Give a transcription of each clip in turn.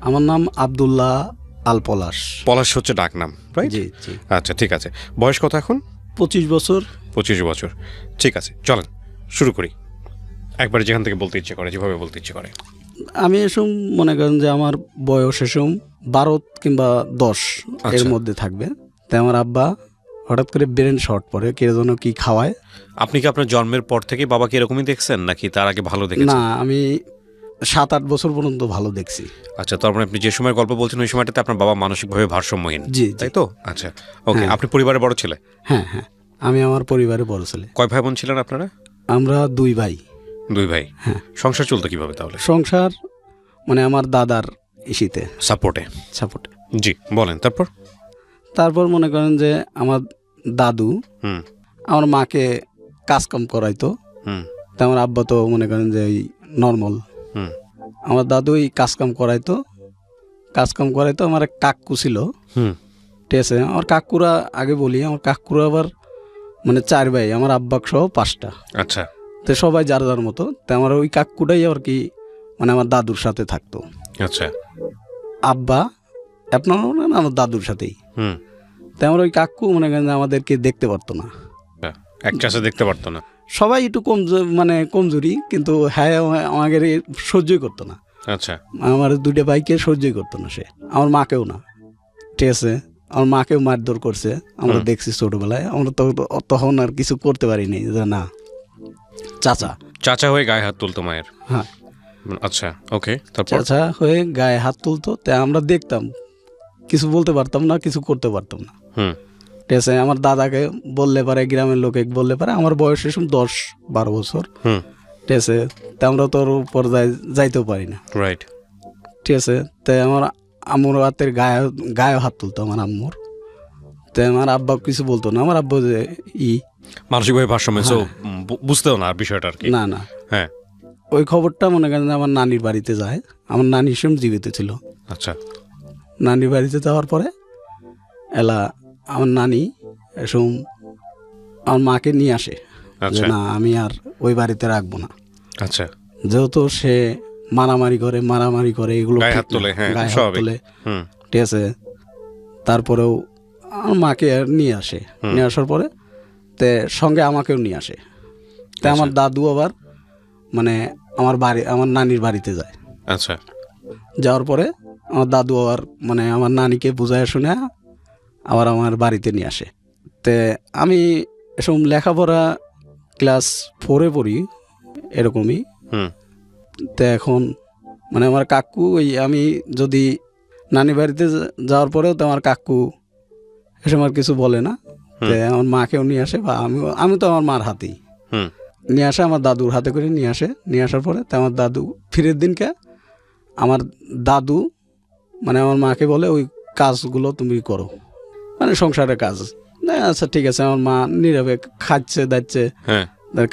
আমার নাম আব্দুল্লাহ আল পলাশ। পলাশ হচ্ছে ডাক নাম, রাইট? জি জি। আচ্ছা, ঠিক আছে। বয়স কত এখন? 25 বছর। 25 বছর, ঠিক আছে। চলেন শুরু করি, একবার যেখান থেকে বলতে ইচ্ছে করে, যেভাবে বলতে ইচ্ছে করে। আমি এসম মনে করেন যে আমার বয়স এসম 12 কিংবা 10 এর মধ্যে থাকবে। তাই আমার আব্বা হঠাৎ করে ব্রেন শর্ট পড়ে, কে যেন কি খাওয়ায়। আপনি কি আপনার জন্মের পর থেকে বাবাকে এরকমই দেখছেন, নাকি তার আগে ভালো দেখেছেন? না, আমি 7-8 বছর পর্যন্ত ভালো দেখছি। আচ্ছা, তার মানে আপনি যে সময় গল্প বলছেন ওই সময়টাতে আপনার বাবা মানসিকভাবে ভারসাম্যহীন, জি, তাই তো? আচ্ছা, ওকে। হ্যাঁ। আপনি পরিবারের বড় ছেলে? হ্যাঁ হ্যাঁ, আমি আমার পরিবারে বড় ছেলে। কয় ভাই বোন ছিলেন আপনারা? আমরা 2 ভাই। 2 ভাই। হ্যাঁ। সংসার চলতো কিভাবে তাহলে? সংসার মানে আমার দাদার ইসিতে সাপোর্টে। সাপোর্ট। জি, বলেন তারপর। তারপর মনে করেন যে আমার দাদু হুম আমার মাকে কাজকাম করাইতো। হুম তা আমার আব্বা তো মনে করেন যে এই নর্মাল। হুম আমার দাদু এই কাজকাম করাইতো। আমার এক কাকু ছিল, হুম ঠিক আছে। আমার কাকুরা আগে বলি, আমার কাকুরা আবার মানে 4 ভাই, আমার আব্বাক সহ 5টা। আচ্ছা তো সবাই যার যার মতো। তা আমার ওই কাকুটাই আর কি মানে আমার দাদুর সাথে থাকতো। আচ্ছা। আব্বা আপনার আমার দাদুর সাথেই। হুম তাই আমার ওই কাকু মনে করেন যে আমাদেরকে দেখতে পারতো না। এক চাষে দেখতে পারতো না? সবাই একটু মানে কমজোরি, কিন্তু হ্যাঁ আমাকে সহ্যই করতো না। আচ্ছা। আমার 2টা ভাইকে সহ্যই করতো না সে, আমার মাকেও না, ঠিক আছে। আমার মাকেও মারধর করছে, আমরা দেখছি ছোটবেলায়। আমরা তখন আর কিছু করতে পারিনি, যে না চাচা হয়ে গায়ে হাত তুলতো মায়ের? হ্যাঁ। আচ্ছা, ওকে। তারপর? চাচা হয়ে গায়ে হাত তুলতো, তাই আমরা দেখতাম, কিছু বলতে পারতাম না, কিছু করতে পারতাম না, হুম ঠিক আছে। আমার দাদাকে বললে পারে, গ্রামের লোকে বললে পারে, আমার বয়স এসব 10-12 বছর, হুম ঠিক আছে। তা আমরা তোর উপর যাইতেও পারি না, রাইট। ঠিক আছে। তাই আমার আম্মুর হাতের গায়ে হাত তুলতো আমার আম্মুর। তাই আমার আব্বা কিছু বলতো না। আমার আব্বা যে মানসিকভাবে ভারসাম্য, সো বুঝতেও না বিষয়টা আর কি। না না, হ্যাঁ। ওই খবরটা মনে করেন আমার নানির বাড়িতে যায়। আমার নানি সেম জীবিত ছিল। আচ্ছা। নানির বাড়িতে যাওয়ার পরে আমার নানি এসম আমার মাকে নিয়ে আসে, যে আচ্ছা না আমি আর ওই বাড়িতে রাখবো না। আচ্ছা। যেহেতু সে মারামারি করে এগুলো গায়ে ঠিক হাত তোলে, না। হ্যাঁ, গায়ে হাত স্বাভাবিক। তোলে, হুম ঠিক আছে। তারপরেও আমার মাকে নিয়ে আসে, নিয়ে আসার পরে তে সঙ্গে আমাকেও নিয়ে আসে। তা আমার দাদু আবার মানে আমার নানির বাড়িতে যায়। আচ্ছা। যাওয়ার পরে আমার দাদু আবার মানে আমার নানিকে বুঝায় শুনে আবার আমার বাড়িতে নিয়ে আসে। তে আমি এসব লেখাপড়া ক্লাস 4-এ পড়ি এরকমই। হুম তো এখন মানে আমার কাকু আমি যদি নানি বাড়িতে যাওয়ার পরেও তো আমার কাকু এসব আর কিছু বলে না। তো আমার মাকেও নিয়ে আসে, বা আমি তো আমার মার হাতেই হুম নিয়ে আসে, আমার দাদুর হাতে করে নিয়ে আসে। নিয়ে আসার পরে তো আমার দাদু ফিরের দিনকে আমার দাদু মানে আমার মাকে বলে ওই কাজগুলো তুমি করো, মানে সংসারের কাজ। না আচ্ছা ঠিক আছে, আমার মা নীরবে খাচ্ছে দাচ্ছে, হ্যাঁ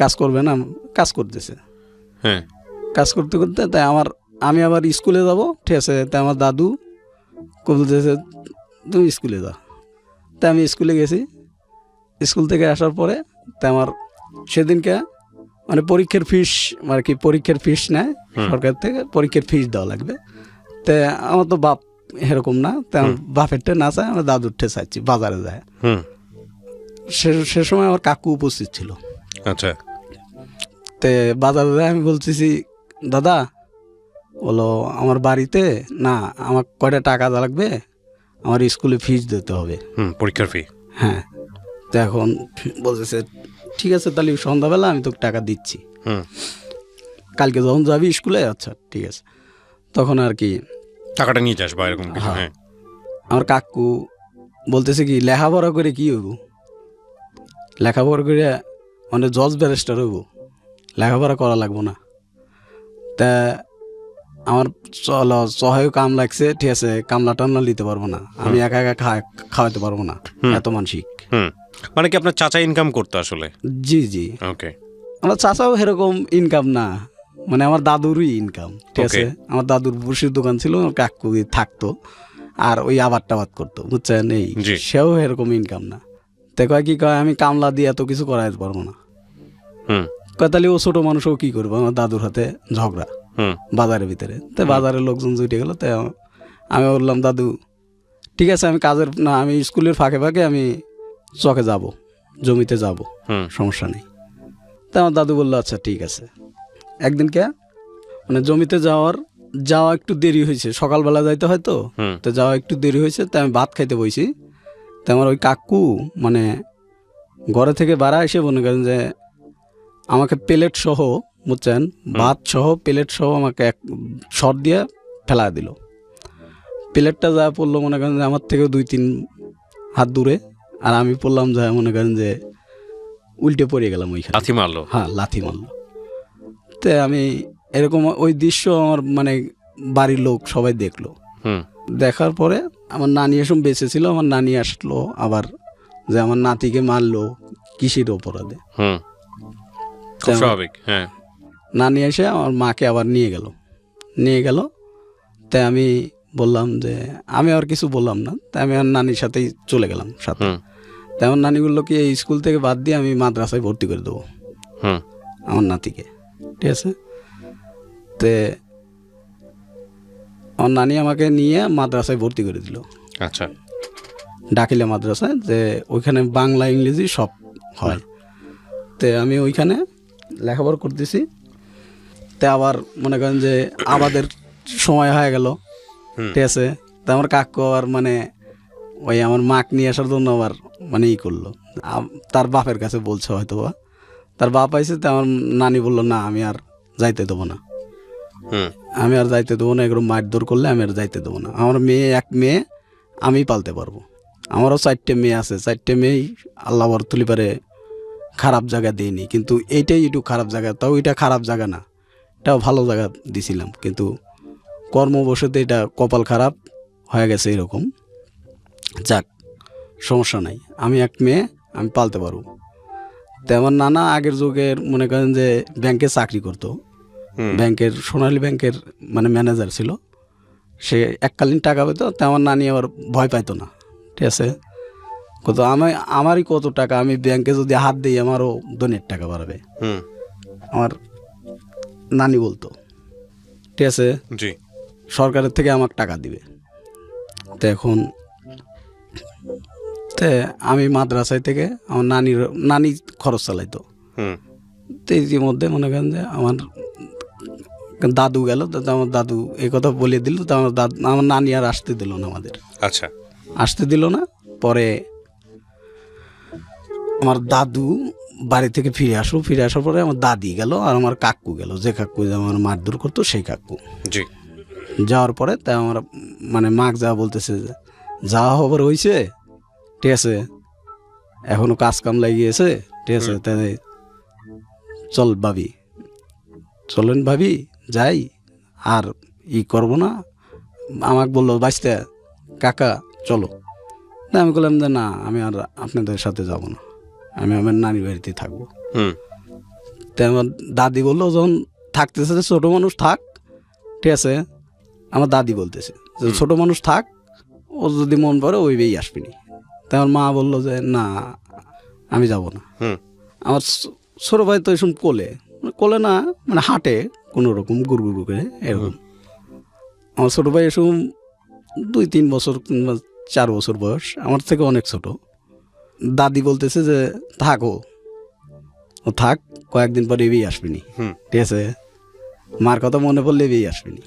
কাজ করবে না, কাজ করতেছে। হ্যাঁ কাজ করতে করতে তাই আমি আবার স্কুলে যাব, ঠিক আছে। তাই আমার দাদু বলতেছে তুমি স্কুলে যাও। তাই আমি স্কুলে গেছি। স্কুল থেকে আসার পরে তাই আমার সেদিনকে মানে পরীক্ষার ফিস নেয় সরকার থেকে, পরীক্ষার ফিস দেওয়া লাগবে। তো আমার তো বাপ এরকম না, তাই আমার বাপেরটা না চাই, আমার দাদুরটা চাইছি বাজারে যায়। হুম সে সময় আমার কাকু উপস্থিত ছিল। আচ্ছা। তে বাজারে যায়, আমি বলতেছি দাদা বলো আমার বাড়িতে না, আমার কয়টা টাকা লাগবে, আমার স্কুলে ফিস দিতে হবে। পরীক্ষার ফি? হ্যাঁ। তো এখন বলতেছে ঠিক আছে, তাহলে সন্ধ্যাবেলা আমি তোকে টাকা দিচ্ছি, কালকে যখন যাবি স্কুলে। আচ্ছা ঠিক আছে। তখন আর কি টাকাটা নিয়ে যাস বা এরকম কিছু? হ্যাঁ। আমার কাকু বলতেছে কি লেখাপড়া করে কি হইব, লেখাপড়া করে মানে জজ ব্যারিস্টার হইব, লেখাপড়া করা লাগবো না। তা আমার সহায়ক কাম লাগছে, ঠিক আছে, কামলা টামলা নিতে পারবো না, আমি একা একা খাওয়াতে পারবো না, এত মানসিক। মানে কি আপনার চাচা ইনকাম করতো আসলে? জি জি। ওকে। আমার চাচাও এরকম ইনকাম না, মানে আমার দাদুরই ইনকাম, ঠিক আছে। আমার দাদুর বসির দোকান ছিল, কাকু থাকতো আর ওই আবাদ টাবাদ করতো, বুঝছেন। সেও এরকম ইনকাম না। তো কি কয় আমি কামলা দিয়ে এত কিছু করাইতে পারবো না। কয় তাহলে ও ছোট মানুষ, ও কি করবো, আমার দাদুর হাতে ঝগড়া বাজারের ভিতরে। তো বাজারের লোকজন জুটে গেল, তাই আমি বললাম দাদু ঠিক আছে আমি কাজের না আমি স্কুলের ফাঁকে ফাঁকে আমি চকে যাব, জমিতে যাব, সমস্যা নেই। তা আমার দাদু বললো আচ্ছা ঠিক আছে। একদিন মানে জমিতে যাওয়া একটু দেরি হয়েছে, সকালবেলা যাইতে হয় তো যাওয়া একটু দেরি হয়েছে। তাই আমি ভাত খাইতে বইছি। তা আমার ওই কাকু মানে ঘরে থেকে বাড়া এসে মনে করেন যে আমাকে প্লেট সহ বুঝছেন, ভাত সহ প্লেট সহ আমাকে এক শট দিয়ে ফেলা দিল। প্লেটটা যা পড়লো মনে করেন যে আমার থেকে 2-3 হাত দূরে, আর আমি পড়লাম যা মনে করেন যে উল্টে পড়ে গেলাম ওইখানে। লাথি মারলো? হ্যাঁ, লাথি মারলো। তো আমি এরকম ওই দৃশ্য আমার মানে বাড়ির লোক সবাই দেখলো। দেখার পরে আমার নানি এসব বেঁচে ছিল, আমার নানি আসলো আবার যে আমার নাতিকে মারলো কিসের অপরাধে। স্বাভাবিক। হ্যাঁ, নানি এসে আমার মাকে আবার নিয়ে গেল। তাই আমি বললাম যে আমি আর কিছু বললাম না, তাই আমি আমার নানির সাথেই চলে গেলাম সাথে। তাই আমার নানি বললো কি এই স্কুল থেকে বাদ দিয়ে আমি মাদ্রাসায় ভর্তি করে দেবো আমার নাতিকে, ঠিক আছে। তে আমার নানি আমাকে নিয়ে মাদ্রাসায় ভর্তি করে দিল। আচ্ছা, ডাকিলা মাদ্রাসায়, যে ওইখানে বাংলা ইংরেজি সব হয়। তে আমি ওইখানে লেখাপড়া করতেছি। তে আবার মনে করেন যে আমাদের সময় হয়ে গেল, ঠিক আছে। তা আমার কাকু আর মানে ওই আমার মাক নিয়ে আসার জন্য আবার মানে করলো, তার বাপের কাছে বলছে হয়তো বা তার বাপ আইসে। তা আমার নানি বললো না আমি আর যাইতে দেবো না, এরকম মারধর করলে আমি আর যাইতে দেবো না। আমার এক মেয়ে আমি পালতে পারবো, আমারও 4টে মেয়ে আছে, 4টে মেয়েই আল্লাহ বর তুলি পারে খারাপ জায়গা দিইনি, কিন্তু এইটাই একটু খারাপ জায়গা। তাও এটা খারাপ জায়গা না, এটাও ভালো জায়গা দিছিলাম, কিন্তু কর্মবশতে এটা কপাল খারাপ হয়ে গেছে এরকম। যাক, সমস্যা নাই, আমি এক মেয়ে আমি পালতে পারবো। তো আমার নানা আগের যুগের মনে করেন যে ব্যাংকে চাকরি করতো, ব্যাংকের সোনালী ব্যাংকের মানে ম্যানেজার ছিল। সে এককালীন টাকা পেতো। তো আমার নানি আবার ভয় পাইতো না, ঠিক আছে। কত আমারই কত টাকা, আমি ব্যাংকে যদি হাত দিই আমারও ধনের টাকা বাড়বে, আমার নানি বলতো, ঠিক আছে। সরকারের থেকে আমাকে টাকা দিবে। তো এখন আমি মাদ্রাসায় থেকে আমার নানি খরচ চালাইতো। তো ইতিমধ্যে মনে করেন যে আমার দাদু গেল, আমার দাদু এই কথা বলে দিল। তো আমার নানি আর আসতে দিল না আমাদের। আচ্ছা, আসতে দিল না। পরে আমার দাদু বাড়ি থেকে ফিরে আসার পরে আমার দাদি গেল আর আমার কাকু গেল, যে কাকু আমার মারধর করতো সেই কাকু। যাওয়ার পরে তাই আমার মানে মাক যা বলতেছে যাওয়া হবার হয়েছে, ঠিক আছে, এখনো কাজ কাম লাগিয়েছে, ঠিক আছে। তাই চলেন ভাবি যাই, আর করবো না। আমাকে বললো বাঁচতে কাকা চলো। না, আমি বললাম যে না আমি আর আপনাদের সাথে যাব না, আমি আমার নানির বাড়িতে থাকবো। তাই আমার দাদি বললো যখন থাকতেছে যে ছোটো মানুষ থাক, ঠিক আছে। আমার দাদি বলতেছে যে ছোটো মানুষ থাক, ও যদি মন পড়ে ওই বেই আসবিনি। তাই আমার মা বললো যে না আমি যাব না। আমার ছোটো ভাই তো এসব কোলে না মানে হাঁটে কোনো রকম গুড় করে এরকম। আমার ছোটো ভাই এসব 2-3 বছর কিংবা 4 বছর বয়স, আমার থেকে অনেক ছোট। দাদি বলতেছে যে থাকো, ও থাক, কয়েকদিন পরে এবেই আসবিনি, ঠিক আছে। মার কথা মনে পড়লে এবেই আসবিনি।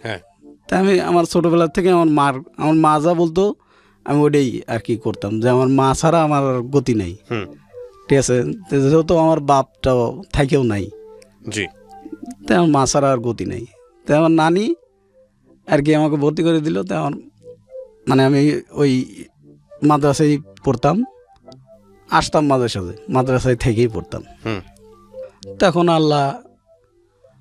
তাই আমি আমার ছোটোবেলার থেকে আমার মা যা বলতো আমি ওটাই আর কি করতাম, যে আমার মা ছাড়া আমার গতি নাই, ঠিক আছে। যেহেতু আমার বাপটাও থাকেও নাই, তাই আমার মা ছাড়া আর গতি নাই। তাই আমার নানি আর কি আমাকে ভর্তি করে দিল। তাই আমার মানে আমি ওই মাদ্রাসায় পড়তাম, আসতাম মাদ্রাসায় থেকেই পড়তাম। তখন আল্লাহ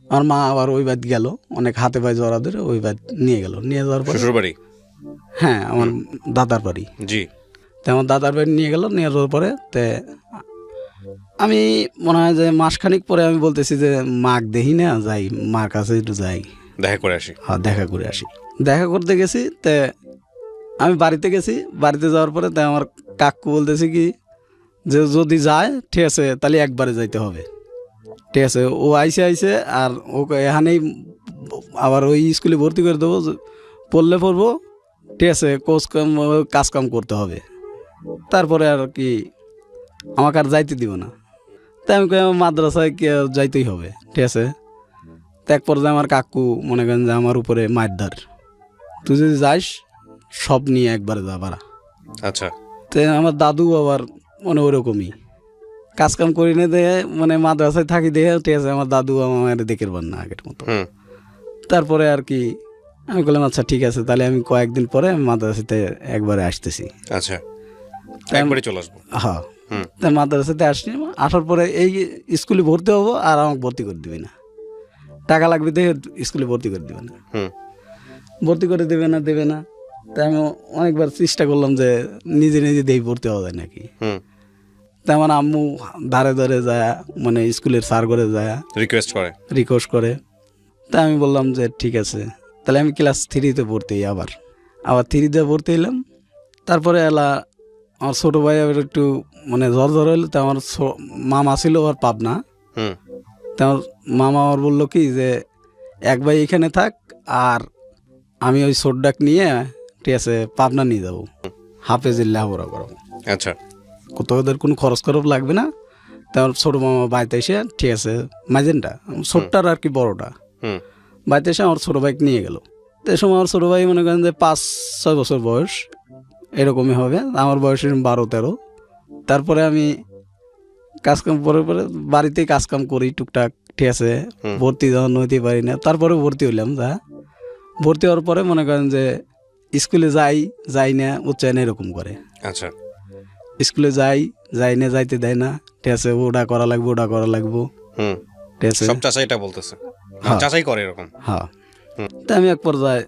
আমার মা আবার ওই বাদ গেল, অনেক হাতে পায়ে জড়া ধরে ওই বাদ নিয়ে যাওয়ার পরে হ্যাঁ আমার দাদার বাড়ি। আমার দাদার বাড়ি নিয়ে যাওয়ার পরে আমি মনে হয় যে মাসখানিক পরে আমি বলতেছি যে মাক দেখি না, যাই মার কাছে একটু যাই, দেখা করে আসি। দেখা করতে গেছি, আমি বাড়িতে গেছি। বাড়িতে যাওয়ার পরে আমার কাকু বলতেছে কি যে যদি যায় ঠিক আছে তাহলে একবারে যাইতে হবে, ঠিক আছে। ও আইসে আর ওকে এখানেই আবার ওই স্কুলে ভর্তি করে দেবো, পড়লে পড়বো ঠিক আছে, কাজ কাম করতে হবে, তারপরে আর কি আমাকে আর যাইতে দিব না। তাই আমি কই আমার মাদ্রাসায় যাইতেই হবে, ঠিক আছে। তো এক পর্যায়ে আমার কাকু মনে করেন যে আমার উপরে মারধার, তুই যদি যাস সব নিয়ে একবারে যা বাড়া। আচ্ছা। তো আমার দাদু আবার মানে ওরকমই কাজ কাম করি না দেখে, মানে মাদ্রাসায় থাকি দেখে, ঠিক আছে, আমার দাদু আমার দেখে পার না আগের মতো। হুম। তারপরে আর কি আমি বললাম আচ্ছা ঠিক আছে, তাহলে আমি কয়েকদিন পরে আমি মাদ্রাসাতে একবারে আসতেছি। আচ্ছা, একবারে চলে আসবো। হ্যাঁ, হুম। তাই মাদ্রাসাতে আসছি, আসার পরে এই স্কুলে ভর্তি হবো আর আমাকে ভর্তি করে দিবি না, টাকা লাগবে দেখে স্কুলে ভর্তি করে দিবে না। হুম। ভর্তি করে দেবে না। তাই আমি অনেকবার চেষ্টা করলাম যে নিজে নিজে দেই ভর্তি হওয়া যায় নাকি। হুম। তাই আমার আম্মু ধারে ধারে যায়, মানে স্কুলের স্যার করে যায় রিকোয়েস্ট রিকোয়েস্ট করে। তাই আমি বললাম যে ঠিক আছে, তাহলে আমি ক্লাস 3-তে ভর্তি হই। আবার 3-তে ভর্তি হইলাম। তারপরে আমার ছোটো ভাই আবার একটু মানে জ্বর হইলো, তো আমার মামা ছিল আর পাবনা। হুম। তো আমার মামা আমার বললো কি যে এক ভাই এখানে থাক, আর আমি ওই সোডাক নিয়ে, ঠিক আছে, পাবনা নিয়ে যাবো, হাফেজের লেখাপড়া করাবো। আচ্ছা। কোথাও ওদের কোনো খরচ লাগবে না। তো আমার ছোটো মামা বাড়িতে এসে, ঠিক আছে, মাইজেনটা ছোটটার আর কি বড়োটা, হুম। বাড়িতে এসে আমার ছোটো ভাইকে নিয়ে গেল। তো এই সময় আমার ছোটো ভাই মনে করেন যে 5-6 বছর বয়স এরকমই হবে, আমার বয়স 12-13। তারপরে আমি কাজকাম পরে বাড়িতেই কাজকাম করি টুকটাক, ঠিক আছে। ভর্তি যখন হইতে পারি না, তারপরে ভর্তি হইলাম। ভর্তি হওয়ার পরে মনে করেন যে স্কুলে যাই না উচ্চায়ন এরকম করে। আচ্ছা। স্কুলে যাই না, যাইতে দেয় না, ঠিক আছে, ওটা করা লাগবো। হুম। ঠিক আছে, সব চাচাইটা বলতেছে, হ্যাঁ। চাচাই করে এরকম। হ্যাঁ। তা আমি এক পর্যায়ে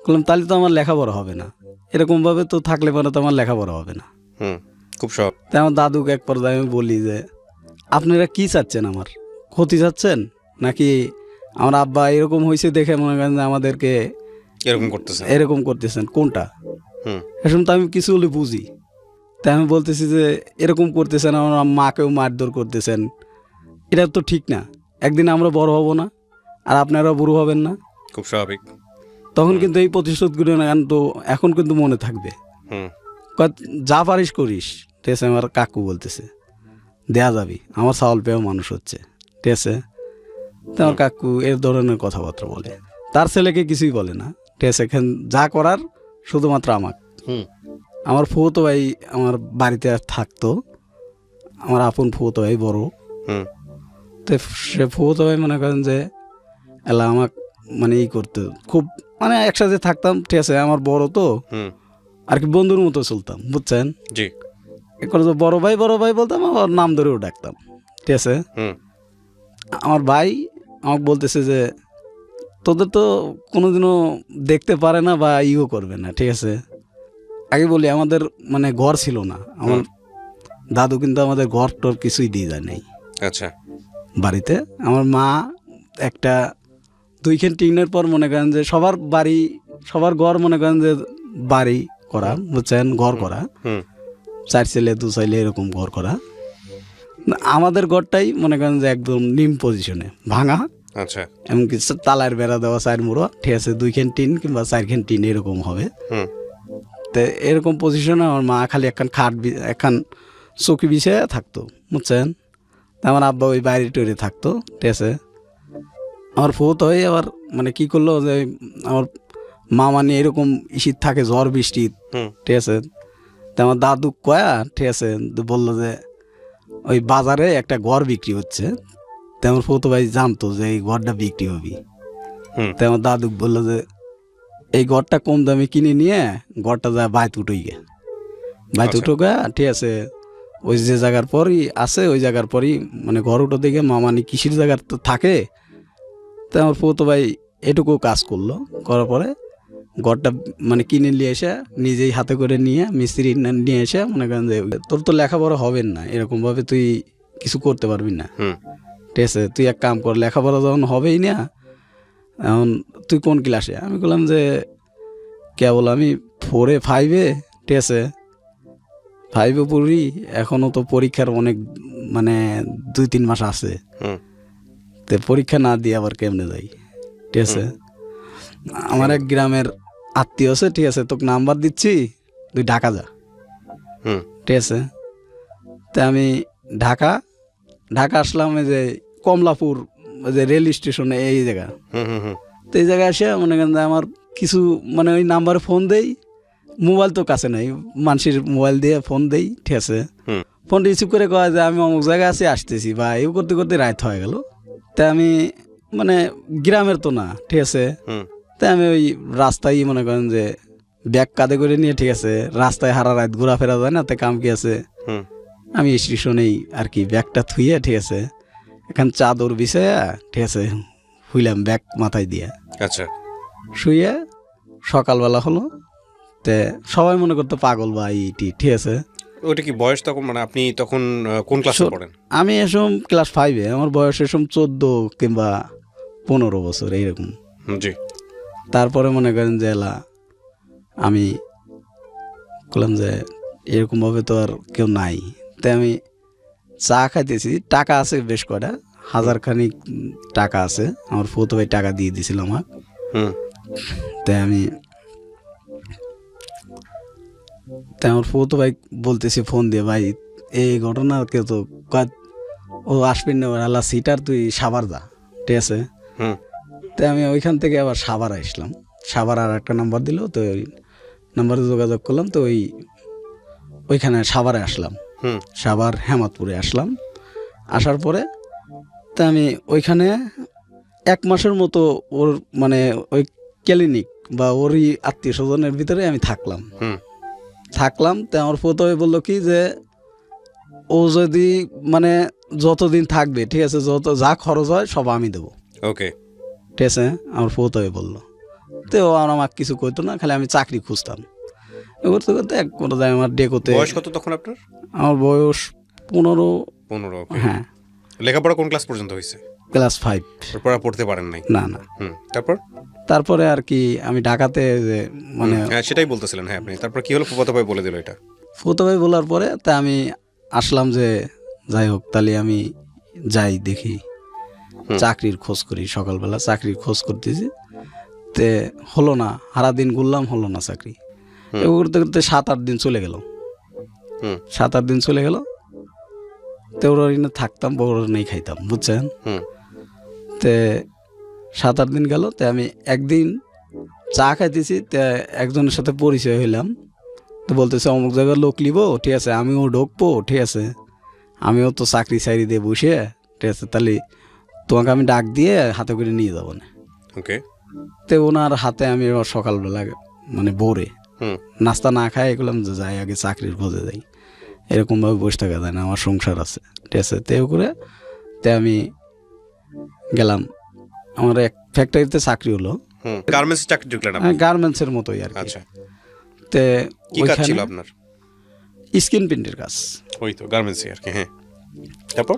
বললাম তাহলে তো আমার লেখাপড়া হবে না, এরকমভাবে তো থাকলে পরে তো আমার লেখাপড়া হবে না। হুম। খুব সব। তাই আমার দাদুকে এক পর্যায়ে আমি বলি যে আপনারা কি চাচ্ছেন, আমার ক্ষতি চাচ্ছেন নাকি আমার আব্বা এরকম হয়েছে দেখে মনে করেন যে আমাদেরকে এরকম করতেছেন, কোনটা? এখন তো আমি কিছু হলে বুঝি। তাই আমি বলতেছি যে এরকম করতেছেন, আমার মাকেও মারধর করতেছেন, এটা তো ঠিক না। একদিন আমরা বড় হব না, আর আপনারাও বুড়ো হবেন না, খুব স্বাভাবিক। তখন কিন্তু এই প্রতিশোধগুলো না তো এখন কিন্তু মনে থাকবে। যা পারিস করিস, ঠিক আছে। আমার কাকু বলতেছে দেয়া যাবি, আমার চাউল পেয়েও মানুষ হচ্ছে, ঠিক আছে। তো আমার কাকু এর ধরনের কথাবার্তা বলে, তার ছেলেকে কিছুই বলে না, ঠিক আছে। এখানে যা করার শুধুমাত্র আমার ফুফুতো ভাই আমার বাড়িতে থাকতো, আমার আপন ফুফুতো ভাই বড়। তো সে ফুফুতো ভাই মনে করেন যে এলা আমাকে মানে করতো খুব, মানে একসাথে থাকতাম, ঠিক আছে। আমার বড় তো আর কি বন্ধুর মতো চলতাম, বুঝছেন। জি। করে তো বড় ভাই বলতাম, আমার নাম ধরেও ডাকতাম, ঠিক আছে। আমার ভাই আমাকে বলতেছে যে তোদের তো কোনোদিনও দেখতে পারে না বা ইও করবে না, ঠিক আছে। আগে বলি আমাদের মানে ঘর ছিল না, আমার দাদু কিন্তু আমাদের ঘর টর কিছুই দিয়ে যায় নাই। আচ্ছা। বাড়িতে আমার মা একটা 2খান টিনের পর মনে করেন যে সবার ঘর মনে করেন যে বাড়ি করা, বুঝছেন, ঘর করা, 4 ছেলে 2 ছেলে এরকম ঘর করা। আমাদের ঘরটাই মনে করেন যে একদম নিম পজিশনে ভাঙা। আচ্ছা। এমনকি তালার বেড়া দেওয়া 4 মুড়ো, ঠিক আছে, 2খান টিন কিংবা 4খান টিন এরকম হবে। তো এরকম পজিশনে আমার মা খালি একখান চৌকি বিছিয়ে থাকতো, বুঝছেন। আমার আব্বা ওই বাইরে টইরে থাকতো, ঠিক আছে। আমার ফুফুতো হয়ে আবার মানে কি করলো যে আমার মা মানে এরকম শীত থাকে, ঝড় বৃষ্টি, ঠিক আছে। তো আমার দাদু কয়া, ঠিক আছে, বললো যে ওই বাজারে একটা ঘর বিক্রি হচ্ছে। তো আমার ফুফুতো ভাই জানতো যে এই ঘরটা বিক্রি হবি। তো আমার দাদু বললো যে এই ঘরটা কম দামে কিনে নিয়ে ঘরটা যায় বাইত উঠোই গে, বাইত উঠো গা, ঠিক আছে। ওই যে জায়গার পরই আছে, ওই জায়গার পরই মানে ঘর উঠো দিকে মামানি কৃষির জায়গার তো থাকে। তো আমার ফুফুতো ভাই এটুকু কাজ করলো, করার পরে ঘরটা মানে কিনে নিয়ে এসে নিজেই হাতে করে নিয়ে মিস্ত্রি নিয়ে এসে মনে করেন যে তোর তো লেখাপড়া হবেন না, এরকমভাবে তুই কিছু করতে পারবি না, ঠিক আছে। তুই এক কাম কর, লেখাপড়া যখন হবেই না, এখন তুই কোন ক্লাসে? আমি বললাম যে কেবল আমি 4-5-এ, ঠিক আছে, 5-এ পড়ি, এখনও তো পরীক্ষার অনেক মানে 2-3 মাস আছে। তো পরীক্ষা না দিয়ে আবার কেমনে যাই, ঠিক আছে। আমার এক গ্রামের আত্মীয় আছে, ঠিক আছে, তোকে নাম্বার দিচ্ছি, তুই ঢাকা যা। হুম ঠিক আছে, তা আমি ঢাকা ঢাকা আসলাম, এই যে কমলাপুর, ওই যে রেল স্টেশনে এই জায়গা। হুম হুম হুম তো এই জায়গায় এসে মনে করেন যে আমার কিছু মানে ওই নাম্বারে ফোন দেই, মোবাইল তো কাছে নাই, মানুষের মোবাইল দিয়ে ফোন দেই। ঠিক আছে, হুম ফোন রিসিভ করে কয় যে আমি অমুক জায়গায় আছি, আসতেছি, বা এই করতে করতে রাত হয়ে গেল। তা আমি মানে গ্রামের তো না, ঠিক আছে, হুম তাই আমি ওই রাস্তায় মনে করেন যে ব্যাগ কাঁধে করে নিয়ে, ঠিক আছে, রাস্তায় হারা রাত ঘোরাফেরা যায় না, তে কাম কি আছে, হুম আমি স্টেশনেই আর কি ব্যাগটা থুইয়ে, ঠিক আছে, এখান চাদর বিছাইয়া, ঠিক আছে, হুইলাম ব্যাগ মাথায় দিয়ে, আচ্ছা শুয়ে সকালবেলা হলো। তে সবাই মনে করতো পাগল বা ইটি, ঠিক আছে। ওইটা কি বয়স তখন, মানে আপনি তখন কোন ক্লাসে পড়েন? আমি এসম ক্লাস 5-এ, আমার বয়স এসম 14 কিংবা 15 বছর এইরকম। জি তারপরে মনে করেন যে এলা আমি বললাম যে এরকমভাবে তো আর কেউ নাই, তাই আমি চা খাইতেছি, টাকা আছে বেশ কয়টা, 1000 খানিক টাকা আছে, আমার ফুতো ভাই টাকা দিয়ে দিছিল আমার। হুম তাই আমার ফুতো ভাই বলতেছি ফোন দিয়ে, ভাই এই ঘটনা কেউ তো ও আসবেন না, ওর আল্লাহ সিটার, তুই সাভার যা। ঠিক আছে, হুম তাই আমি ওইখান থেকে আবার সাভার আসলাম। সাভার আর একটা নাম্বার দিল, তো ওই নাম্বারে যোগাযোগ করলাম, তো ওইখানে সাভারে আসলাম, হুম সাভার হেমাদপুরে আসলাম। আসার পরে তা আমি ওইখানে 1 মাসের মতো ওর মানে ওই ক্লিনিক বা ওরই আত্মীয় স্বজনের ভিতরে আমি থাকলাম। হুম তো আমার প্রথমে বললো কি যে ও যদি মানে যতদিন থাকবে, ঠিক আছে, যত যা খরচ হয় সব আমি দেবো। ওকে ঠিক আছে, আমার প্রথমে বললো। তো ও আর আমাকে কিছু কইতো না, খালি আমি চাকরি খুঁজতাম। করতে করতে এক পর্যায়ে আমার ডেকোতে, বয়স কত তখন আপনার? আমার বয়স 15। 15। ওকে। হ্যাঁ, লেখাপড়া কোন ক্লাস পর্যন্ত হয়েছে? ক্লাস 5। তারপর আর পড়তে পারেন নাই? না না, হুম তারপর? তারপরে আর কি আমি ঢাকাতে যে মানে হ্যাঁ সেটাই বলতেছিলেন, হ্যাঁ আপনি তারপর কি হলো? ফুফাতো ভাই বলে দিল এটা? প্রথমে বলার পরে তা আমি আসলাম যে যাই হোক, তাহলে আমি যাই দেখি, চাকরির খোঁজ করি। সকালবেলা চাকরির খোঁজ করতেছি, তে হলো না, সারা দিন ঘুরলাম, হলো না চাকরি। এবার করতে করতে 7-8 দিন চলে গেল। হুম 7-8 দিন চলে গেল, তো ওরা থাকতাম, বড় নেই খাইতাম, বুঝছেন। হুম তে 7-8 দিন গেল, তে আমি একদিন চা খাইতেছি, তে একজনের সাথে পরিচয় হইলাম। তো বলতেছে অমুক জায়গায় লোক লিব, ঠিক আছে, আমিও ঢুকবো, ঠিক আছে, আমিও তো চাকরি চাকরি দিয়ে বসে, ঠিক আছে, তাহলে তোমাকে আমি ডাক দিয়ে হাতে করে নিয়ে যাবো না। ওকে তো ওনার হাতে আমি এবার সকালবেলা মানে ভোরে হুম নাস্তা না খাই এগুলাম যে যাই আগে চাকরির খোঁজে যাই, এরকমভাবে বসে থাকা যায় না, আমার সংসার আছে। ঠিক আছে, তেও করে তে আমি গেলাম, আমার এক ফ্যাক্টরিতে চাকরি হলো, হুম গার্মেন্টস চাকরি ঢুকলেন আপনি? গার্মেন্টসের মতোই আর কি। আচ্ছা, তে কি কাজ ছিল আপনার? স্কিন প্রিন্টের কাজ। ওই তো গার্মেন্টসই আর কি। হ্যাঁ তারপর?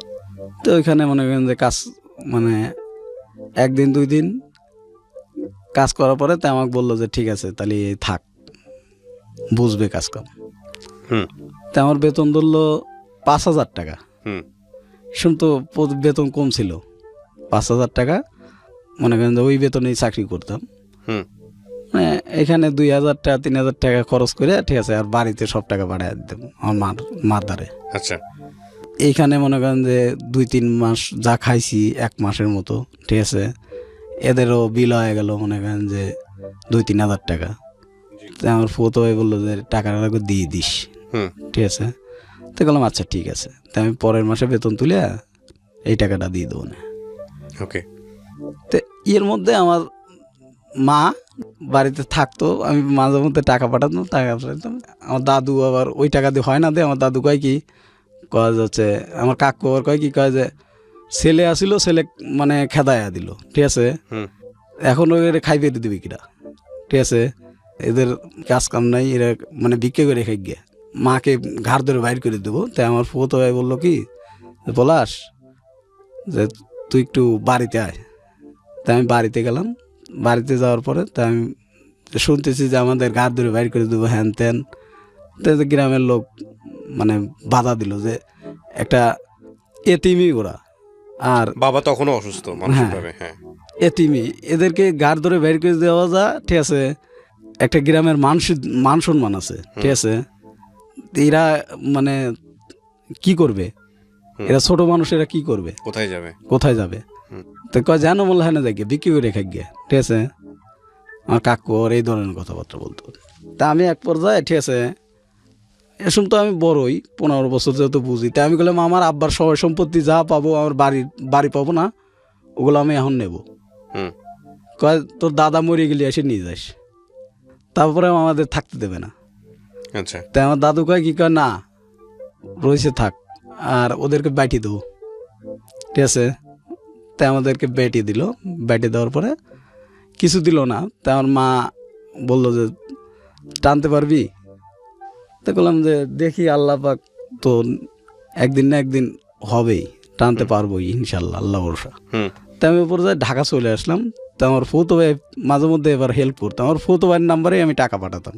তো ওইখানে মনে করেন যে কাজ মানে 1 দিন 2 দিন কাজ করার পরে তা আমাকে বললো যে ঠিক আছে, তাহলে থাক, বুঝবে কাজ কাম। হুম তা আমার বেতন ধরলো 5,000 টাকা। হুম শুন তো বেতন কম ছিল, 5,000 টাকা, মনে করেন যে ওই বেতনেই চাকরি করতাম। হুম মানে এখানে 2,000 টাকা 3,000 টাকা খরচ করে, ঠিক আছে, আর বাড়িতে সব টাকা পাঠিয়ে দিতাম আমার মার দ্বারে। আচ্ছা এইখানে মনে করেন যে 2-3 মাস যা খাইছি 1 মাসের মতো, ঠিক আছে, এদেরও বিল হয়ে গেল মনে করেন যে 2-3 হাজার টাকা। তো আমার ফুতো ভাই বললো যে টাকাটা দিয়ে দিস, হুম ঠিক আছে। তো বললাম আচ্ছা ঠিক আছে, তো আমি পরের মাসে বেতন তুলে এই টাকাটা দিয়ে দেবো না। ওকে তো এর মধ্যে আমার মা বাড়িতে থাকতো, আমি মাঝে মধ্যে টাকা পাঠাতাম, আমার দাদু আবার ওই টাকা দিয়ে হয় না, দিয়ে আমার দাদু কয় কি কয় যাচ্ছে, আমার কাকু আবার কয় কি কয় যে ছেলে আসিল, ছেলে মানে খেদায়া দিল, ঠিক আছে, হুম এখন ওই খাইবে দিবি কিনা, ঠিক আছে, এদের কাজ কাম নাই, এরা মানে বিক্রি করে খাই গিয়ে মাকে ঘাড় ধরে বাইর করে দেবো। তাই আমার ফুতো ভাই বললো কি পলাশ যে তুই একটু বাড়িতে আয়। তাই আমি বাড়িতে গেলাম, বাড়িতে যাওয়ার পরে তাই আমি শুনতেছি যে আমাদের ঘাড় ধরে বাইর করে দেবো, হ্যান ত্যান। তো গ্রামের লোক মানে বাধা দিল যে একটা এতিমই ওরা, আর বাবা তখনও অসুস্থ মানসিকভাবে? হ্যাঁ এতিমি, এদেরকে ঘাড় ধরে বের করে দেওয়া যা, ঠিক আছে, একটা গ্রামের মান সম্মান আছে, ঠিক আছে। এরা মানে কি করবে, এরা ছোট মানুষ, এরা কি করবে, কোথায় যাবে? তো কয় যেন মনে হয় না দেখে বিক্রি করে খাই গিয়ে, ঠিক আছে। আমার কাকু ওর এই ধরনের কথাবার্তা বলতো। তা আমি এক পর্যায়ে, ঠিক আছে, এসব তো আমি বড়ই 15 বছর যেহেতু বুঝি, তা আমি বললাম আমার আব্বার সহায় সম্পত্তি যা পাবো, আমার বাড়ি পাবো না, ওগুলো আমি এখন নেব। কয় তোর দাদা মরে গেলে এসে নিয়ে যাস, তারপরে আমাদের থাকতে দেবে না। আচ্ছা, তাই আমার দাদু কয় কি কয় না রয়েছে থাক, আর ওদেরকে ব্যাটি দেবো, ঠিক আছে। তাই আমাদেরকে ব্যাটি দিল, ব্যাটি দেওয়ার পরে কিছু দিল না। তাই আমার মা বললো যে টানতে পারবি? তো বললাম যে দেখি, আল্লাহ পাক তো একদিন না একদিন হবেই, টানতে পারবোই ইনশাল্লাহ, আল্লাহ ভরসা। তাই আমি পর্যায়ে ঢাকা চলে আসলাম। তো আমার ফুতো ভাই মাঝে মধ্যে এবার হেল্প করতাম, আমার ফুতো ভাইয়ের নাম্বারে আমি টাকা পাঠাতাম।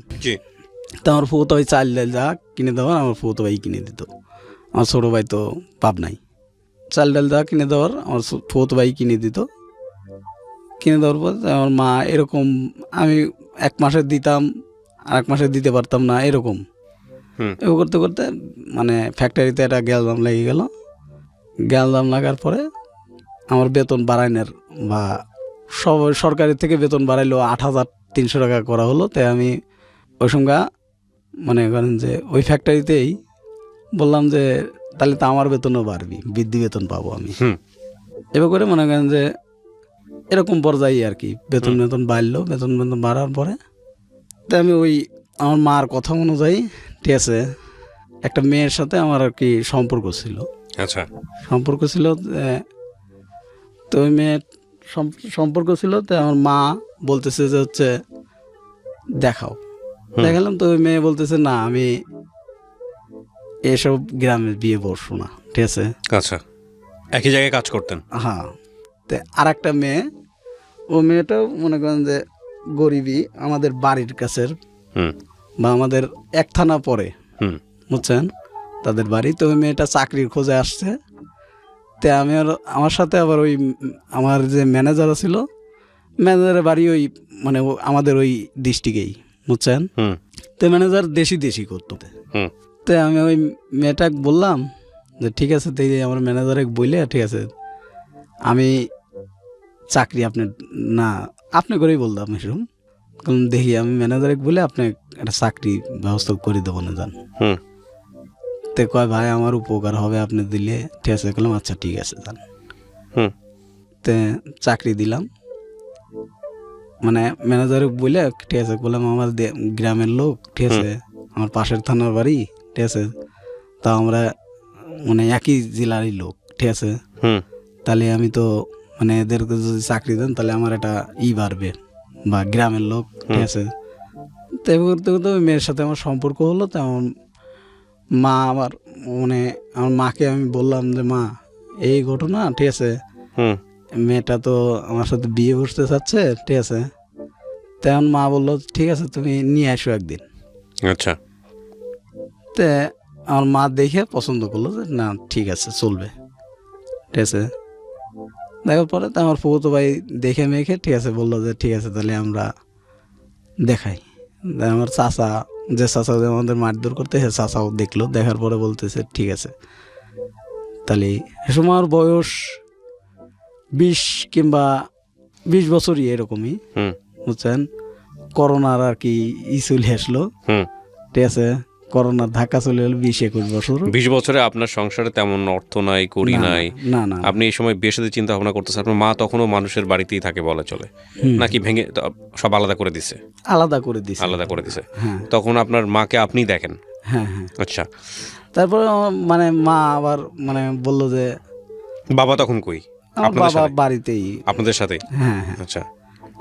তো আমার ফুতো ভাই চাল ডাল যা কিনে দেওয়ার আমার ফুতো ভাই কিনে দিত। আমার ছোটো ভাই তো পাব নাই, চাল ডাল যা কিনে দেওয়ার আমার ফুতো ভাই কিনে দিত। কিনে দেওয়ার পর আমার মা এরকম, আমি 1 মাসে দিতাম, আর 1 মাসে দিতে পারতাম না, এরকম করতে করতে মানে ফ্যাক্টরিতে একটা গ্যালদাম লেগে গেল। গ্যালদাম লাগার পরে আমার বেতন বাড়াইনের বা সরকারি থেকে বেতন বাড়াইলো 8,300 টাকা করা হলো। তাই আমি ওই সঙ্গে মানে করেন যে ওই ফ্যাক্টরিতেই বললাম যে তাহলে তো আমার বেতনও বাড়বি, বৃদ্ধি বেতন পাবো আমি। এবার করে মনে করেন যে এরকম পর্যায়ে আর কি বেতন বাড়লো। বেতন বাড়ার পরে তাই আমি ওই আমার মার কথা অনুযায়ী, ঠিক আছে, একটা মেয়ের সাথে আমার আর কি সম্পর্ক ছিল। আচ্ছা, সম্পর্ক ছিল। তো ওই মেয়ের সম্পর্ক ছিল। তো আমার মা বলতেছে যে হচ্ছে দেখাও, দেখালাম। তো ওই মেয়ে বলতেছে না, আমি এসব গ্রামে বিয়ে বসবো না, ঠিক আছে। আচ্ছা, একই জায়গায় কাজ করতেন? হ্যাঁ। তো আর একটা মেয়ে, ও মেয়েটাও মনে করেন যে গরিবই, আমাদের বাড়ির কাছের বা আমাদের 1 থানা পরে, বুঝছেন, তাদের বাড়ি। তো ওই মেয়েটা চাকরির খোঁজে আসছে। তো আমি আমার সাথে আবার ওই আমার যে ম্যানেজার ছিল, ম্যানেজারের বাড়ি ওই মানে আমাদের ওই ডিস্ট্রিক্টেই, বুঝছেন। তো ম্যানেজার দেশি করতো। তো আমি ওই মেয়েটাকে বললাম যে ঠিক আছে, তো আমার ম্যানেজারে বললে ঠিক আছে, আমি চাকরি আপনি করেই বলতাম এরকম। কারণ দেখি আমি ম্যানেজারে বলে আপনি একটা চাকরি ব্যবস্থা করে দেবো না, যান। তো কয় ভাই আমার উপকার হবে আপনি দিলে, ঠিক আছে। বললাম আচ্ছা ঠিক আছে, যান। তো চাকরি দিলাম, মানে ম্যানেজারে বলে, ঠিক আছে। বললাম আমার গ্রামের লোক, ঠিক আছে, আমার পাশের থানার বাড়ি, ঠিক আছে, তা আমরা মানে একই জেলারই লোক, ঠিক আছে। তাহলে আমি তো মানে এদেরকে যদি চাকরি দেন তাহলে আমার একটা বাড়বে বা গ্রামের লোক, ঠিক আছে। তো করতে করতে ওই মেয়ের সাথে আমার সম্পর্ক হলো। তো আমার মা মানে আমার মাকে আমি বললাম যে মা এই ঘটনা, ঠিক আছে, মেয়েটা তো আমার সাথে বিয়ে বসতে চাচ্ছে, ঠিক আছে। তেমন মা বললো ঠিক আছে তুমি নিয়ে আসো একদিন। আচ্ছা। তো আমার মা দেখে পছন্দ করলো যে না ঠিক আছে চলবে, ঠিক আছে। দেখার পরে তো আমার ফুফুতো ভাই দেখে মেখে, ঠিক আছে, বললো যে ঠিক আছে তাহলে আমরা দেখাই। আমার চাচা, যে চাচা আমাদের মারধর করতে, সে চাচাও দেখলো। দেখার পরে বলতেছে ঠিক আছে তাহলে। এ সময় আমার বয়স 20 কিংবা 20 বছরই এরকমই, বুঝছেন। করোনার আর কি চলে আসলো, ঠিক আছে। করোনার ধাক্কা চলে এলো 20-21 বছর। 20 বছরে আপনার সংসারে তেমন অর্থ নাই, করি নাই। না, আপনি এই সময় বিয়ে সাথে চিন্তা ভাবনা করতেছেন। আপনার মা তখনও মানুষের বাড়িতেই থাকে বলা চলে, নাকি ভেঙে সব আলাদা করে দিছে? আলাদা করে দিছে। হ্যাঁ। তখন আপনার মাকে আপনি দেখেন? হ্যাঁ। আচ্ছা। তারপরে মানে মা আবার মানে বললো যে বাবা তখন কই? আমার বাবা বাড়িতেই, আপনাদের সাথে? হ্যাঁ। আচ্ছা।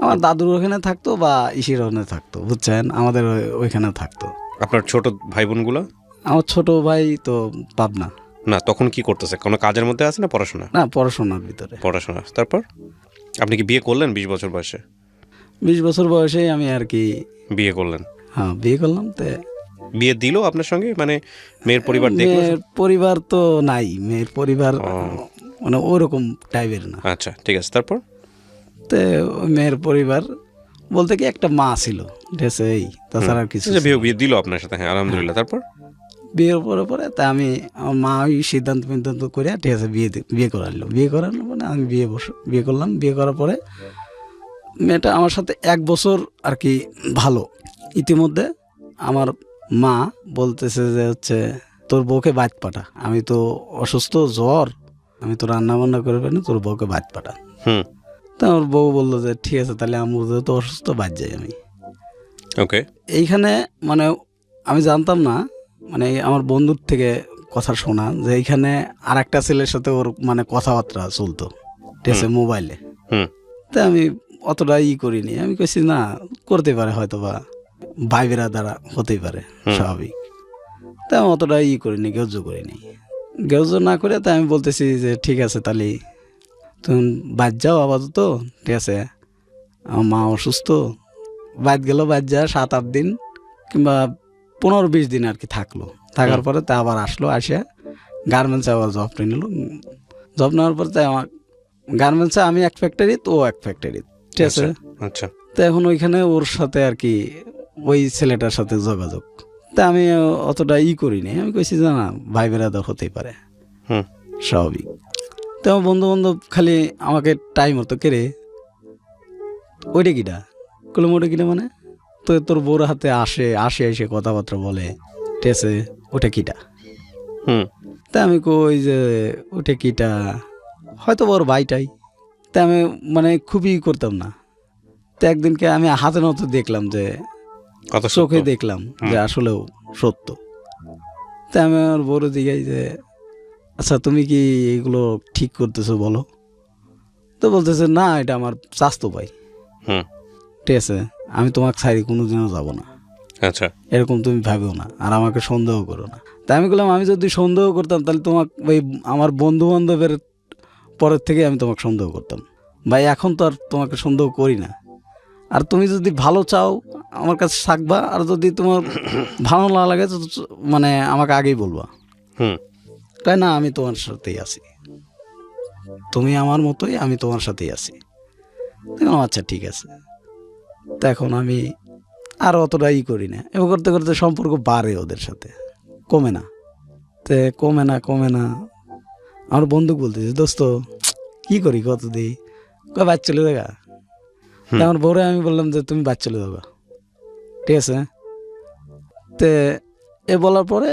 আমার দাদুর ওখানে থাকতো বা ইসির ওখানে থাকতো, বুঝছেন, আমাদের ওইখানে থাকতো। আপনার ছোট ভাই বোনগুলো? আমার ছোট ভাই তো পাবনা। না, তখন কি করতেছে? কোনো কাজের মধ্যে আছে না পড়াশোনা? না, পড়াশোনার ভিতরে। পড়াশোনা। তারপর আপনি কি বিয়ে করলেন 20 বছর বয়সে? 20 বছর বয়সেই আমি আর কি বিয়ে করলেন? হ্যাঁ, বিয়ে করলাম। তো বিয়ে দিল আপনার সঙ্গে, মানে মেয়ের পরিবার দেখলো? মেয়ের পরিবার তো নাই, মেয়ের পরিবার মানে ওরকম টাইপের না। আচ্ছা, ঠিক আছে। তারপর? তো মেয়ের পরিবার বলতে কি একটা মা ছিল, ঠিক আছে, এই তাছাড়া আর কিছু আচ্ছা, ছিল না। বিয়ে দিল আপনার সাথে, হ্যাঁ আলহামদুলিল্লাহ। তারপর বিয়ের পরে তা আমি আমার মা ওই সিদ্ধান্ত করে, ঠিক আছে, বিয়ে করালো মানে আমি বিয়ে করলাম। বিয়ে করার পরে মেয়েটা আমার সাথে 1 বছর আর কি ভালো। ইতিমধ্যে আমার মা বলতেছে যে হচ্ছে তোর বউকে বাদ পাঠা, আমি তো অসুস্থ, জ্বর, আমি তো রান্না বান্না করে পারি না, তোর বউকে বাদ পাঠা। হুম, তা আমার বউ বললো যে ঠিক আছে, তাহলে আমার যেহেতু অসুস্থ বাদ যাই আমি। ওকে। এইখানে মানে আমি জানতাম না, মানে আমার বন্ধুর থেকে কথা শোনা যে এইখানে আর একটা ছেলের সাথে ওর মানে কথাবার্তা চলতো, ঠিক আছে, মোবাইলে। হুম, তা আমি অতটা করিনি, আমি কইছি না, করতে পারে হয়তো বা ভাইবেরা দ্বারা হতেই পারে, স্বাভাবিক। তা আমি অতটা করিনি, গ্রাহ্য করিনি। গ্রাহ্য না করে তাই আমি বলতেছি যে ঠিক আছে, তাহলে তুমি বাদ যাও আপাতত, ঠিক আছে, আমার মা অসুস্থ, বাদ গেল, বাদ যা 7-8 দিন কিংবা 15-20 দিন আর কি থাকলো। থাকার পরে তা আবার আসলো, আসে গার্মেন্টসে আবার জব নিল। জব নেওয়ার পর তাই আমার গার্মেন্টসে আমি এক ফ্যাক্টরি, তো ও এক ফ্যাক্টরি, ঠিক আছে। আচ্ছা, তো এখন ওইখানে ওর সাথে আর কি ওই ছেলেটার সাথে যোগাযোগ, তা আমি অতটা করিনি। আমি কইছি যে না, ভাই বেরাদার হতেই পারে, হুম, স্বাভাবিক। তো আমার বন্ধু বান্ধব খালি আমাকে টাইম মতো কেড়ে ওইটা কিটা করলাম, ওটা কিটা মানে তো তোর বউর হাতে এসে কথাবার্তা বলে, ঠিক আছে, ওটা কিটা। হুম, তা আমি কই যে ওটা কিটা, হয়তো ওর ভাইটাই। তা আমি মানে খুবই করতাম না। তো একদিনকে আমি হাতে নতে দেখলাম যে, কথা চোখে সত্য। দেখলাম যে আসলেও সত্য। তা আমি আমার বড় দিঘাই যে আচ্ছা তুমি কি এগুলো ঠিক করতেছো বলো। তো বলতেছে না, এটা আমার চাস্তো ভাই, হুম, ঠিক আছে, আমি তোমাকে ছাড়ি কোনোদিনও যাব না, আচ্ছা, এরকম তুমি ভাবেও না, আর আমাকে সন্দেহ করো না। তাই আমি বললাম, আমি যদি সন্দেহ করতাম তাহলে তোমাকে ওই আমার বন্ধু বান্ধবের পরের থেকে আমি তোমাকে সন্দেহ করতাম ভাই, এখন তো আর তোমাকে সন্দেহ করি না। আর তুমি যদি ভালো চাও আমার কাছে থাকবা, আর যদি তোমার ভালো না লাগে তো মানে আমাকে আগেই বলবা। হুম, তাই না, আমি তোমার সাথেই আছি, তুমি আমার মতোই, আমি তোমার সাথেই আছি। দেখলাম আচ্ছা ঠিক আছে। তো এখন আমি আর অতটা করি না, এবার করতে করতে সম্পর্ক বাড়ে ওদের সাথে, কমে না। তে কমে না। আমার বন্ধু বলতেছে দোস্ত কি করি, কত দিই, কয় বাদ চলে দেখা। আমার বউরে আমি বললাম যে তুমি বাদ চলে যাবা, ঠিক আছে। তে এ বলার পরে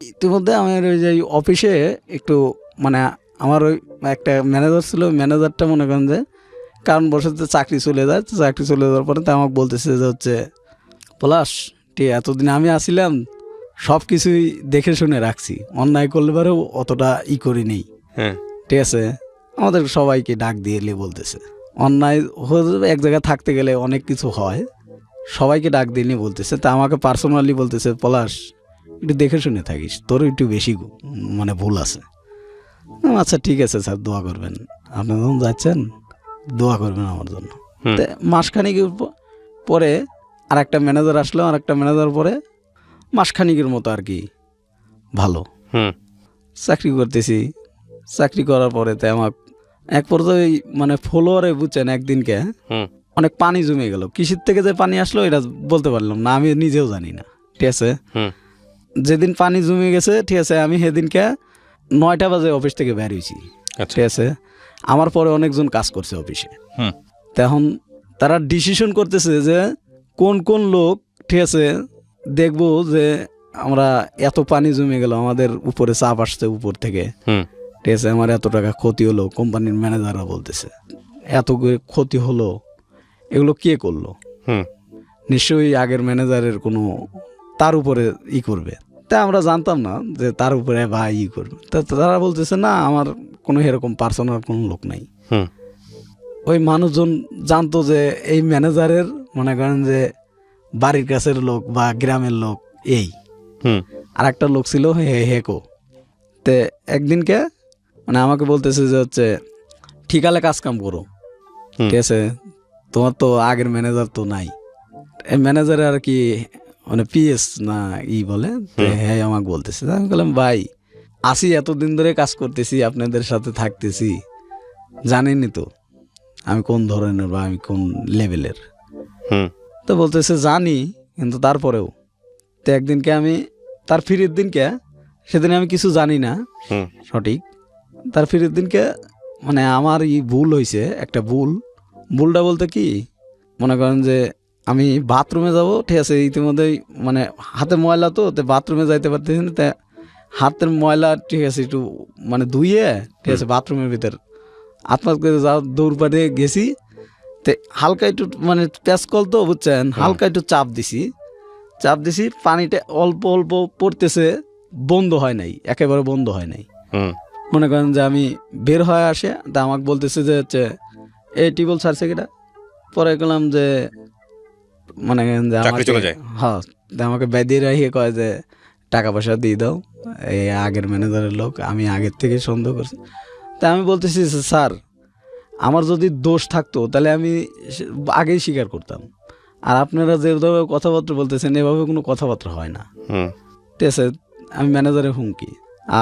ইতিমধ্যে আমার ওই যে অফিসে একটু মানে আমার ওই একটা ম্যানেজার ছিল, ম্যানেজারটা মনে করেন যে কারণ বসে চাকরি চলে যায়। তো চাকরি চলে যাওয়ার পরে তো আমাকে বলতেছে যে হচ্ছে পলাশ, ঠিক এতদিন আমি আসছিলাম, সব কিছুই দেখে শুনে রাখছি, অন্যায় করলে পরেও অতটা করি নেই, হ্যাঁ, ঠিক আছে। আমাদের সবাইকে ডাক দিয়ে বলতেছে অন্যায় হয়ে যাবে, এক জায়গায় থাকতে গেলে অনেক কিছু হয়, সবাইকে ডাক দিয়ে নিয়ে বলতেছে। তা আমাকে পার্সোনালি বলতেছে পলাশ একটু দেখে শুনে থাকিস, তোর একটু বেশি মানে ভুল আছে। আচ্ছা ঠিক আছে স্যার, দোয়া করবেন, আপনি যখন যাচ্ছেন দোয়া করবেন আমার জন্য। তো মাসখানিকের পরে আর একটা ম্যানেজার আসলো, আর একটা ম্যানেজার পরে মাসখানিকের মতো আর কি ভালো হুম, চাকরি করতেছি। চাকরি করার পরে তো আমার এক পর্যায়ে মানে ফলোয়ারে বুঝছেন একদিনকে হুম, অনেক পানি জমে গেল। কিসের থেকে যে পানি আসলো এটা বলতে পারলাম না, আমি নিজেও জানি না, ঠিক আছে। হুম, যেদিন পানি জমে গেছে, ঠিক আছে, আমি সেদিনকে 9টা বাজে অফিস থেকে বের হয়েছি, আচ্ছা, ঠিক আছে। আমার পরে অনেকজন কাজ করছে অফিসে। হুম, তখন তারা ডিসিশন করতেছে যে কোন কোন লোক, ঠিক আছে, দেখবো যে আমরা এত পানি জমে গেল, আমাদের উপরে চাপ আসছে উপর থেকে, হুম, ঠিক আছে, আমার এত টাকা ক্ষতি হলো। কোম্পানির ম্যানেজাররা বলতেছে এত ক্ষতি হলো, এগুলো কে করলো, হুম, নিশ্চয়ই আগের ম্যানেজারের কোনো তার উপরে করবে। তা আমরা জানতাম না যে তার উপরে বা করবে। তা তারা বলতেছে না, আমার কোনো এরকম পার্সোনাল কোনো লোক নাই। হুম, ওই মানুষজন জানতো যে এই ম্যানেজারের মনে করেন যে বাড়ির কাছের লোক বা গ্রামের লোক এই। হুম, আর একটা লোক ছিল হেকো। তে একদিনকে মানে আমাকে বলতেছে যে হচ্ছে ঠিকালে কাজ কাম করো, ঠিক আছে, তোমার তো আগের ম্যানেজার তো নাই। এই ম্যানেজারে আর কি মানে পিএস না বলে, হ্যাঁ আমাকে বলতেছে। আমি বললাম ভাই আসি, এতদিন ধরে কাজ করতেছি, আপনাদের সাথে থাকতেছি, জানেনই তো আমি কোন ধরনের বা আমি কোন লেভেলের। হুম তো বলতেছে জানি, কিন্তু তারপরেও তো একদিনকে আমি তার ফিরের দিনকে, সেদিন আমি কিছু জানি না হুম সঠিক, তার ফিরের দিনকে মানে আমার ভুল হয়েছে একটা ভুলটা বলতে কি, মনে করেন যে আমি বাথরুমে যাব, ঠিক আছে, ইতিমধ্যেই মানে হাতে ময়লা, তো বাথরুমে যাইতে পারতেছি না, তা হাতের ময়লা, ঠিক আছে, একটু মানে ধুইয়ে, ঠিক আছে, বাথরুমের ভিতর আত্মাত করে দৌড় পাড়ে গেছি। তো হালকা একটু মানে প্যাঁচকল তো বুঝছেন, হালকা একটু চাপ দিছি, পানিটা অল্প অল্প পড়তেছে, বন্ধ হয় নাই, একেবারে বন্ধ হয় নাই। হুম মনে করেন যে আমি বের হয়ে আসে, তা আমাকে বলতেছে যে হচ্ছে এই টিউবওয়েল ছাড়ছে কিটা, পরে গেলাম যে মনে করেন যে চাকরি আমাকে, চলে যায়। হ্যাঁ, তা আমাকে বেঁধে রাখিয়ে কয় যে টাকা পয়সা দিয়ে দাও, এই আগের ম্যানেজারের লোক, আমি আগের থেকে সন্দেহ করছি। তা আমি বলতেছি যে, স্যার, আমার যদি দোষ থাকতো তাহলে আমি আগেই স্বীকার করতাম, আর আপনারা যেভাবে কথাবার্তা বলতেছেন এভাবে কোনো কথাবার্তা হয় না, হুম ঠিক আছে। আমি ম্যানেজারের হুমকি,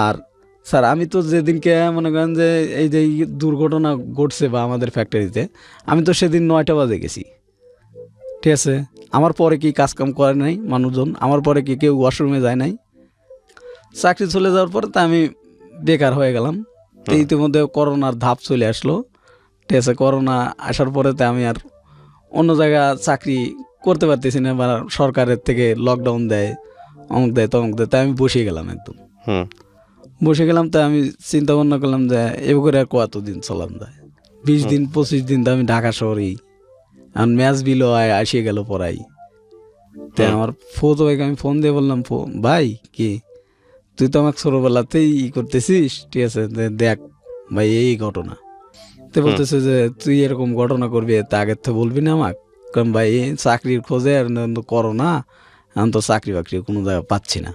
আর স্যার আমি তো যেদিনকে মনে করেন যে এই যে দুর্ঘটনা ঘটছে বা আমাদের ফ্যাক্টরিতে, আমি তো সেদিন 9টা বাজে গেছি, ঠিক আছে। আমার পরে কি কাজকাম করে নাই মানুষজন, আমার পরে কি কেউ ওয়াশরুমে যায় নাই, চাকরি চলে যাওয়ার পরে তা আমি বেকার হয়ে গেলাম। তো ইতিমধ্যে করোনার ধাপ চলে আসলো, ঠিক আছে। করোনা আসার পরে তো আমি আর অন্য জায়গা চাকরি করতে পারতেছি না, বা সরকারের থেকে লকডাউন দেয়, অমুক দেয় তমুক দেয়, তাই আমি বসে গেলাম একদম, হুম বসে গেলাম। তাই আমি চিন্তা ভাবনা করলাম যে এবার করে আর কতদিন চলাম যায়, 20 দিন 25 দিন তো আমি ঢাকা শহরেই, আর ম্যাচ বিলও আসিয়ে গেল পড়াই। তাই আমার ফোতো ভাইকে আমি ফোন দিয়ে বললাম, ভাই কি তুই তো আমাকে ছোটবেলাতেই করতেছিস, ঠিক আছে, দেখ ভাই এই ঘটনা। তো বলতেছে যে তুই এরকম ঘটনা করবি, তা আগের তো বলবি না আমাকে। কারণ ভাই এই চাকরির খোঁজে আর করো না, এখন তো চাকরি বাকরি কোনো জায়গায় পাচ্ছি না।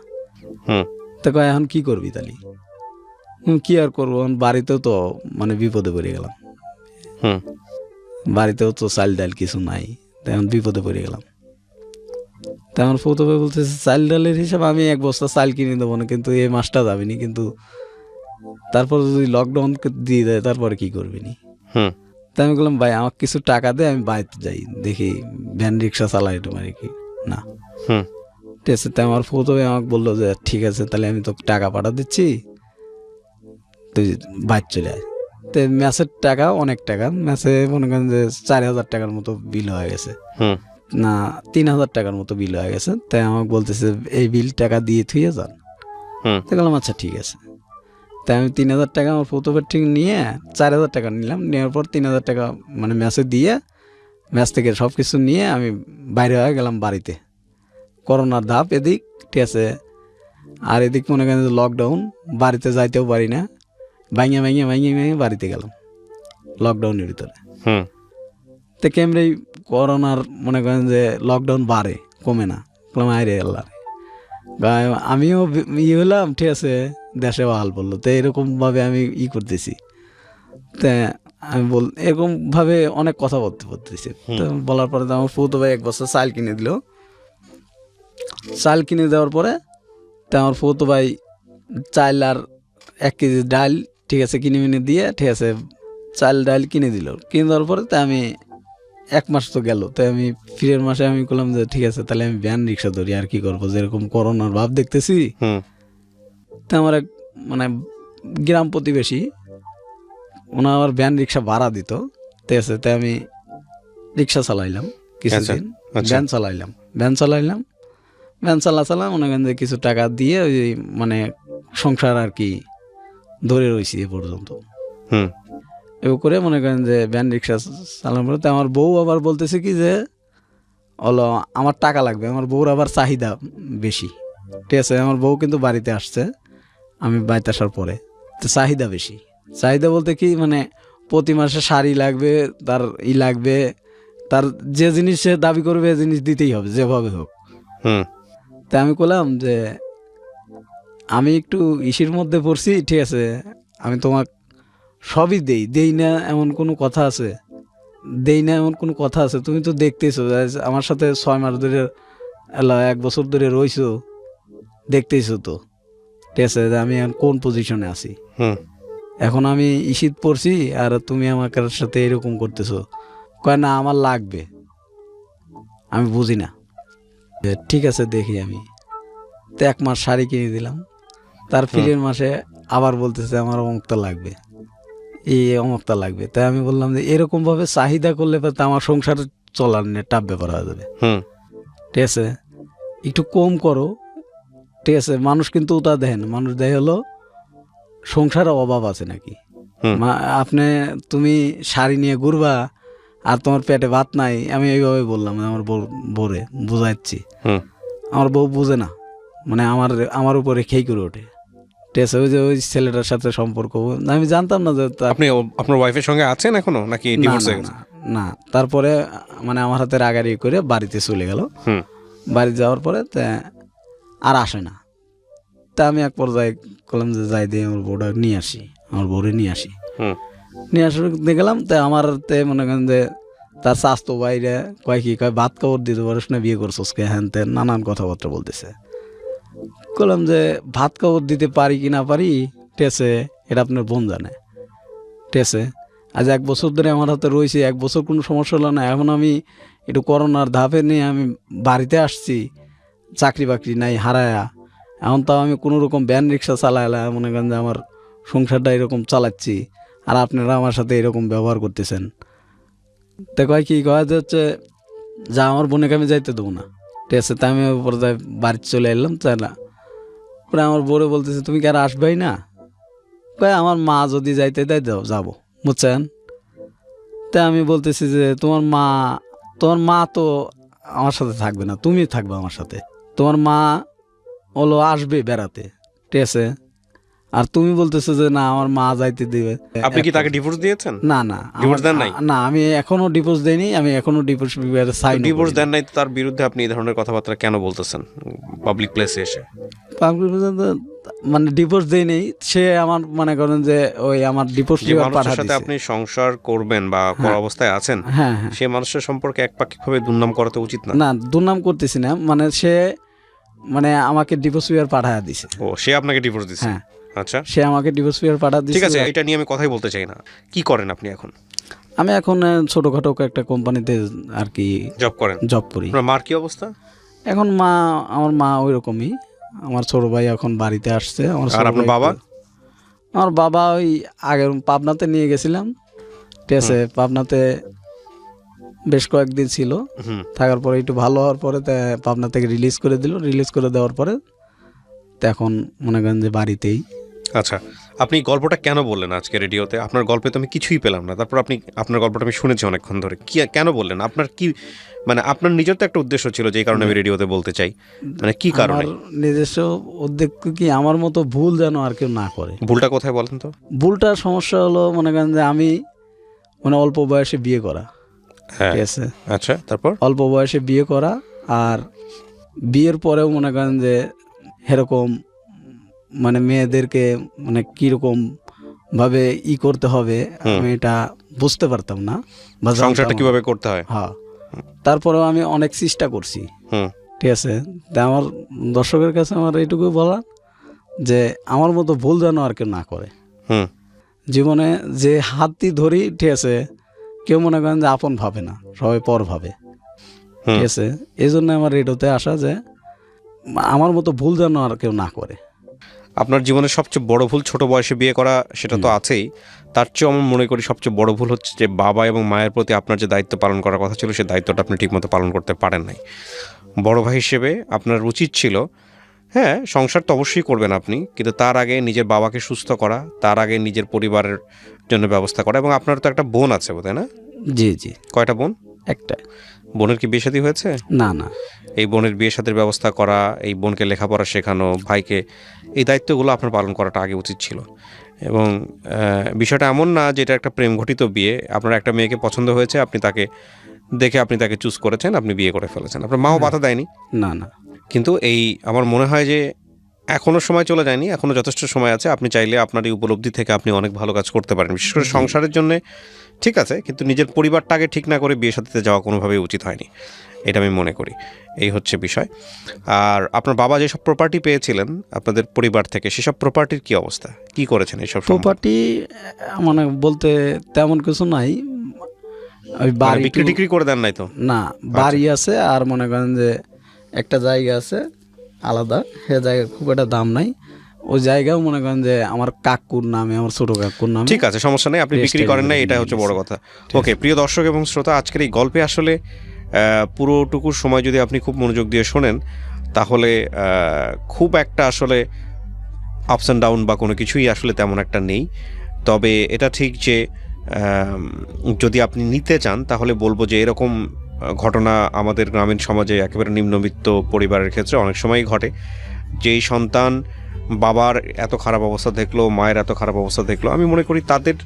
হুম তো কয় এখন কি করবি তাহলে? কি আর করবো, এখন বাড়িতেও তো মানে বিপদে পড়ে গেলাম, হুম বাড়িতেও তো চাল ডাল কিছু নাই, এখন বিপদে পড়ে গেলাম। তেমন প্রথমে বলতেছে চাল ডালের হিসাব আমি 1 বস্তা চাল কিনে দেবো না, কিন্তু এই মাসটা যাবে নি, কিন্তু তারপর যদি লকডাউন দিয়ে দেয় তারপরে কি করবি নি। হুম তাই আমি বললাম, ভাই আমাকে কিছু টাকা দে, আমি বাড়িতে যাই, দেখি ভ্যান রিক্সা চালাই তোমার কি না। হুম ঠিক আছে, তাই আমার প্রথমে আমাকে বললো যে ঠিক আছে তাহলে আমি তোকে টাকা পাঠা দিচ্ছি, তুই বাইর চলে আয়। তো ম্যাচের টাকা অনেক টাকা, ম্যাচে মনে করেন যে 4,000 টাকার মতো বিল হয়ে গেছে, হুম না 3,000 টাকার মতো বিল হয়ে গেছে। তাই আমাকে বলতেছে এই বিল টাকা দিয়ে থুয়ে যান। হুম তো বললাম আচ্ছা ঠিক আছে। তাই আমি 3,000 টাকা আমার প্রথমের ঠিক নিয়ে 4,000 টাকা নিলাম, নেওয়ার পর 3,000 টাকা মানে ম্যাচে দিয়ে, ম্যাচ থেকে সব কিছু নিয়ে আমি বাইরে হয়ে গেলাম বাড়িতে। করোনার ধাপ এদিক, ঠিক আছে, আর এদিক মনে করেন লকডাউন, বাড়িতে যাইতেও পারি না, ভাঙিয়ে বাড়িতে গেলাম লকডাউনের ভিতরে। হুম তো কেমনি করোনার মনে করেন যে লকডাউন বাড়ে, কমে না, বললাম আরে আল্লাহ, আমিও হলাম, ঠিক আছে, দেশে হাল বললো। তো এরকমভাবে আমি করতেছি, তা আমি এরকমভাবে অনেক কথা বলতেছি। তো বলার পরে তো আমার ফুতো ভাই 1 বস্তা চাল কিনে দিল। চাল কিনে দেওয়ার পরে তা আমার ফুতো ভাই চাল আর 1 কেজি ডাল, ঠিক আছে, কিনে মিনে দিয়ে, ঠিক আছে, চাল ডাল কিনে দিল। কিনে দেওয়ার পরে তা আমি 1 মাস তো গেল, তাই আমি ফিরের মাসে আমি বললাম যে ঠিক আছে তাহলে আমি ভ্যান রিক্সা ধরি, আর কি করবো, যেরকম করোনার ভাব দেখতেছি। হুম তা আমার এক মানে গ্রাম প্রতিবেশী, ওনার আবার ভ্যান রিক্সা ভাড়া দিত, ঠিক আছে। তাই আমি রিক্সা চালাইলাম কিছুদিন, আচ্ছা। ভ্যান চালাম মনে করেন যে কিছু টাকা দিয়ে ওই মানে সংসার আর কি ধরে রয়েছি এ পর্যন্ত। হুম এবার করে মনে করেন যে ভ্যান রিক্সা চালানোর পরে আমার বউ আবার বলতেছে কি যে হলো আমার টাকা লাগবে, আমার বউর আবার চাহিদা বেশি, ঠিক আছে। আমার বউ কিন্তু বাড়িতে আসছে আমি বাড়িতে আসার পরে, তো চাহিদা বেশি, চাহিদা বলতে কি মানে প্রতি মাসে শাড়ি লাগবে, তার লাগবে, তার যে জিনিস সে দাবি করবে এই জিনিস দিতেই হবে যেভাবে হোক। হুম তাই আমি বললাম যে আমি একটু ইসির মধ্যে পড়ছি, ঠিক আছে, আমি তোমাক সবই দেই না এমন কোনো কথা আছে, তুমি তো দেখতেইছো আমার সাথে 6 মাস ধরে 1 বছর ধরে রইছো, দেখতেইছো তো, ঠিক আছে, যে আমি এখন কোন পজিশনে আছি। হুম এখন আমি ইসিত পড়ছি আর তুমি আমার সাথে এরকম করতেছো, কয় না আমার লাগবে, আমি বুঝি না। ঠিক আছে দেখি আমি, তো 1 মাস শাড়ি কিনে দিলাম, তার ফিরের মাসে আবার বলতেছে আমার অমুকটা লাগবে, এই অমুকটা লাগবে। তাই আমি বললাম যে এরকমভাবে চাহিদা করলে তো আমার সংসার চলার নিয়ে টাফ ব্যাপার হয়ে যাবে, ঠিক আছে, একটু কম করো, ঠিক আছে। মানুষ কিন্তু তা দেখেন, মানুষ দেখে হলো সংসারে অভাব আছে নাকি। আপনি তুমি শাড়ি নিয়ে ঘুরবা আর তোমার পেটে ভাত নাই, আমি এইভাবে বললাম আমার বউরে বুঝাচ্ছি, আমার বউ বুঝে না, মানে আমার উপরে খেই করে ওঠে, ঠিক আছে। ওই ছেলেটার সাথে সম্পর্ক আমি জানতাম না যে আপনি আপনার ওয়াইফের সঙ্গে আছেন এখনো নাকি ডিভোর্স হয়ে গেছে? না, তারপরে মানে আমার হাতে রাগারি করে বাড়িতে চলে গেল। বাড়ি যাওয়ার পরে আর আসে না। তা আমি এক পর্যায়ে বললাম যে যাই দিয়ে আমার বউটা নিয়ে আসি, আমার বউরে নিয়ে আসি। নিয়ে আসতে গেলাম, তো আমার মনে করেন যে তার স্বাস্থ্য বাইরে কয় কি কয় ভাত কাপড় দিতে পারিস না, বিয়ে করছোস কে, হ্যান তেন নানান কথাবার্তা বলতেছে। বললাম যে ভাত কাপড় দিতে পারি কি না পারি, ঠিক আছে, এটা আপনার বোন জানে, ঠিক আছে। আজ 1 বছর ধরে আমার হাতে রয়েছে, 1 বছর কোনো সমস্যা হলো না। এখন আমি একটু করোনার ধাপে নিয়ে আমি বাড়িতে আসছি, চাকরি বাকরি নাই হারায়া, এখন তাও আমি কোনো রকম ভ্যান রিক্সা চালাইলাম, মনে করেন যে আমার সংসারটা এরকম চালাচ্ছি, আর আপনারা আমার সাথে এরকম ব্যবহার করতেছেন। তো কয় কি কয় যে হচ্ছে যা আমার বোনকে আমি যাইতে দেবো না, ঠিক আছে। তাই আমি পর্যায়ে বাড়িতে চলে এলাম। তাই না, পরে আমার বউরে বলতেছে তুমি কি আর আসবেই না, কয় আমার মা যদি যাইতে দেয় দাও যাবো, বুঝছেন। তাই আমি বলতেছি যে তোমার মা তো আমার সাথে থাকবে না, তুমি থাকবে আমার সাথে, তোমার মা হলো আসবে বেড়াতে, ঠিক আছে। আর তুমি বলতেছো যে না আমার মা যাইতে দিবে। আপনি কি তাকে ডিভোর্স দিয়েছেন? না, ডিভোর্স দেন নাই? না, আমি এখনো ডিভোর্স দেইনি, আমি এখনো ডিভোর্স পেপারে সাইন ডিভোর্স দেন নাই, তার বিরুদ্ধে আপনি এই ধরনের কথাবার্তা কেন বলতেছেন পাবলিক প্লেসে এসে? মানে ডিভোর্স দেইনি, সে আমার মনে করেন যে ওই আমার ডিভোর্স পেপার পাঠিয়ে সাথে আপনি সংসার করবেন বা করা অবস্থায় আছেন, হ্যাঁ, সেই মানুষের সম্পর্কে একপাক্ষিকভাবে দুর্নাম করা তো উচিত না। না, দুর্নাম করতেছি না, মানে সে মানে আমাকে ডিভোর্স পেপার পাঠিয়ে দিছে। ও, সে আপনাকে ডিভোর্স দিছে? হ্যাঁ, আচ্ছা, সে আমাকে ডিভোর্স পেপার পাঠিয়ে দিছে। ঠিক আছে, এটা নিয়ে আমি কথাই বলতে চাই না। কি করেন আপনি এখন? আমি এখন ছোটখাটো একটা কোম্পানিতে আর কি জব করি। আপনার মার কি অবস্থা এখন? আমার মা ওই রকমই। আমার ছোট ভাই এখন বাড়িতে আসছে। আর আপনার বাবা? আমার বাবা ওই আগে পাবনাতে নিয়ে গেছিলাম, ঠিক আছে। পাবনাতে বেশ কয়েকদিন ছিল, থাকার পরে একটু ভালো হওয়ার পরে পাবনা থেকে রিলিজ করে দিল। রিলিজ করে দেওয়ার পরে তো এখন মনে করেন যে বাড়িতেই। আচ্ছা, আপনি গল্পটা কেন বললেন আজকে রেডিওতে? আপনার গল্পে তো আমি কিছুই পেলাম না। তারপর আপনার গল্পটা আমি শুনেছি অনেকক্ষণ ধরে। কেন বললেন? আপনার কি মানে আপনার নিজের তো একটা উদ্দেশ্য ছিল, যেই কারণে আমি রেডিওতে বলতে চাই। মানে কি কারণে? নিজস্ব উদ্যোগ কি আমার মতো ভুল যেন আর কেউ না করে। ভুলটা কোথায় বলেন তো? ভুলটার সমস্যা হলো মনে করেন যে আমি মানে অল্প বয়সে বিয়ে করা, ঠিক আছে। আচ্ছা, তারপর অল্প বয়সে বিয়ে করা, আর বিয়ের পরেও মনে করেন যে এরকম মানে মেয়েদেরকে মানে কীরকম ভাবে করতে হবে আমি এটা বুঝতে পারতাম না, বা সংসারটা কিভাবে করতে হয়। হ্যাঁ, তারপরেও আমি অনেক চেষ্টা করছি, ঠিক আছে। তা আমার দর্শকের কাছে আমার এইটুকু বলা যে আমার মতো ভুল যেন আর কেউ না করে। জীবনে যে হাতটি ধরি, ঠিক আছে, কেউ মনে করেন যে আপন ভাবে না, সবাই পর ভাবে, ঠিক আছে। এই জন্য আমার রেডিওতে আসা যে আমার মতো ভুল যেন আর কেউ না করে। আপনার জীবনের সবচেয়ে বড় ভুল ছোট বয়সে বিয়ে করা, সেটা তো আছেই। তার চেয়েও আমি মনে করি সবচেয়ে বড় ভুল হচ্ছে যে বাবা এবং মায়ের প্রতি আপনার যে দায়িত্ব পালন করার কথা ছিল, সেই দায়িত্বটা আপনি ঠিকমতো পালন করতে পারেন নাই। বড় ভাই হিসেবে আপনার উচিত ছিল, হ্যাঁ, সংসার তো অবশ্যই করবেন আপনি, কিন্তু তার আগে নিজের বাবাকে সুস্থ করা, তার আগে নিজের পরিবারের জন্য ব্যবস্থা করা। এবং আপনার তো একটা বোন আছে বোধহয়, না? জি জি। কয়টা বোন? একটা। বোনের কি বিয়ে শাদী হয়েছে? না না। এই বোনের বিয়ে শাদীর ব্যবস্থা করা, এই বোনকে লেখাপড়া শেখানো, ভাইকে, এই দায়িত্বগুলো আপনার পালন করাটা আগে উচিত ছিল। এবং বিষয়টা এমন না যে এটা একটা প্রেম ঘটিত বিয়ে। আপনার একটা মেয়েকে পছন্দ হয়েছে, আপনি তাকে দেখে আপনি তাকে চুজ করেছেন, আপনি বিয়ে করে ফেলেছেন। আপনার মাও বাধা দেয়নি? না না। কিন্তু এই আমার মনে হয় যে এখনও সময় চলে যায়নি, এখনও যথেষ্ট সময় আছে। আপনি চাইলে আপনার এই উপলব্ধি থেকে আপনি অনেক ভালো কাজ করতে পারেন, বিশেষ করে সংসারের জন্য। ঠিক আছে, কিন্তু নিজের পরিবারটা আগে ঠিক না করে বিয়ে সাথে যাওয়া কোনোভাবেই উচিত হয়নি, এটা আমি মনে করি। এই হচ্ছে বিষয়। আর আপনার বাবা যেসব প্রপার্টি পেয়েছিলেন আপনাদের পরিবার থেকে, সেসব প্রপার্টির কি অবস্থা, কি করেছেন এইসব প্রপার্টি? মানে বলতে তেমন কিছু নাই, ওই মানে বাড়ি বিক্রি টিক্রি করে দেন নাই তো? না, বাড়ি আছে আর মনে করেন যে একটা জায়গা আছে আলাদা, সে জায়গার খুব একটা দাম নাই। ওই জায়গাও মনে করেন যে আমার কাকুর নামে, আমার ছোট কাকুর নামে। ঠিক আছে, সমস্যা নেই, আপনি বিক্রি করেন নাই, এটা হচ্ছে বড় কথা। ওকে, প্রিয় দর্শক এবং শ্রোতা, আজকের এই গল্পে আসলে পুরোটুকু সময় যদি আপনি খুব মনোযোগ দিয়ে শোনেন, তাহলে খুব একটা আসলে আপস অ্যান্ড ডাউন বা কোনো কিছুই আসলে তেমন একটা নেই। তবে এটা ঠিক যে যদি আপনি নিতে চান তাহলে বলবো যে এরকম ঘটনা আমাদের গ্রামীণ সমাজে একেবারে নিম্নবিত্ত পরিবারের ক্ষেত্রে অনেক সময়ই ঘটে। যেই সন্তান বাবার এত খারাপ অবস্থা দেখলো, মায়ের এত খারাপ অবস্থা দেখলো, আমি মনে করি তাদের